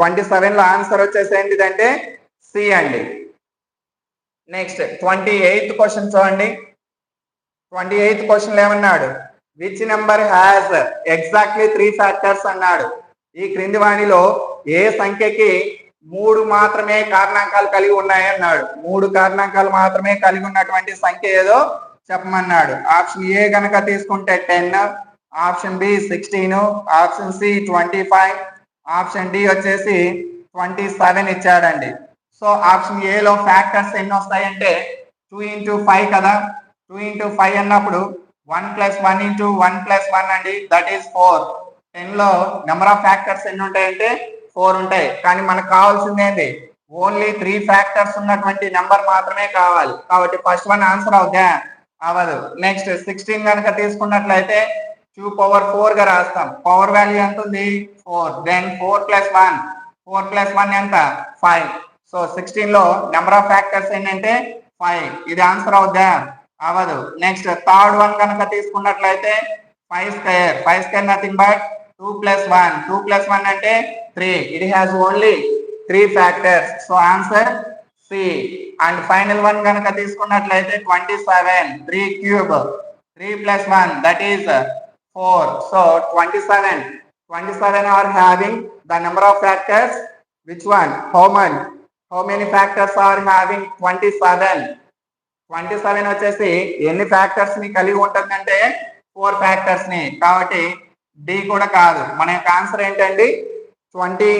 27 లో ఆన్సర్ వచ్చేసి ఏంటిదంటే సి అండి. నెక్స్ట్ 28th క్వశ్చన్ చూడండి. 28th క్వశ్చన్ ఏమన్నాడు? Which number has exactly 3 factors అన్నాడు. ఈ క్రింది వాణిలో ఏ సంఖ్యకి 3 మాత్రమే కారణాంకాలు కలిగి ఉన్నాయి అన్నాడు. 3 కారణాంకాలు మాత్రమే కలిగి ఉన్నటువంటి సంఖ్య ఏదో చెప్పమన్నాడు. ఆప్షన్ ఏ గనక తీసుకుంటే 10, option B 16, option C 25, option D వచ్చేసి 27 ఇచ్చాడండి. సో ఆప్షన్ ఏ లో ఫ్యాక్టర్స్ ఎన్ని వస్తాయంటే 2 into 5 కదా. 2 into 5 అన్నప్పుడు 1 + 1 into 1 + 1 అండి, దట్ ఈస్ 4. 10 లో నెంబర్ ఆఫ్ ఫ్యాక్టర్స్ ఎన్ని ఉంటాయంటే 4 ఉంటాయి. కానీ మనకు కావాల్సింది ఏంటి? ఓన్లీ 3 ఫ్యాక్టర్స్ ఉన్నటువంటి నెంబర్ మాత్రమే కావాలి. కాబట్టి ఫస్ట్ వన్ ఆన్సర్ అవుతా అవ్వదు. నెక్స్ట్ 16 కనుక తీసుకున్నట్లయితే 2^4 గా రాస్తాం. పవర్ వాల్యూ ఎంత ఉంది? 4. దెన్ 4 + 1, 4 + 1 ఎంత? 5. సో 16 లో నెంబర్ ఆఫ్ ఫ్యాక్టర్స్ ఏంటంటే 5. ఇది ఆన్సర్ అవుద్దా? అవ్వదు. నెక్స్ట్ థర్డ్ వన్ కనుక తీసుకున్నట్లయితే 5² నథింగ్ బట్ 2 + 1. 2 + 1 అంటే 3. It has only 3 factors. So answer C. And final one కనుక తీసుకున్నట్లయితే 27. 3³ 3 + 1 that is 4. So 27 are having the number of factors. Which one? How many factors are having 27? 27 వచ్చేసి ఎన్ని factors ని కలిగి ఉంటుందంటే 4 ఫ్యాక్టర్స్ ని. కాబట్టి డి కూడా కాదు. మన యొక్క ఆన్సర్ ఏంటండి? 27.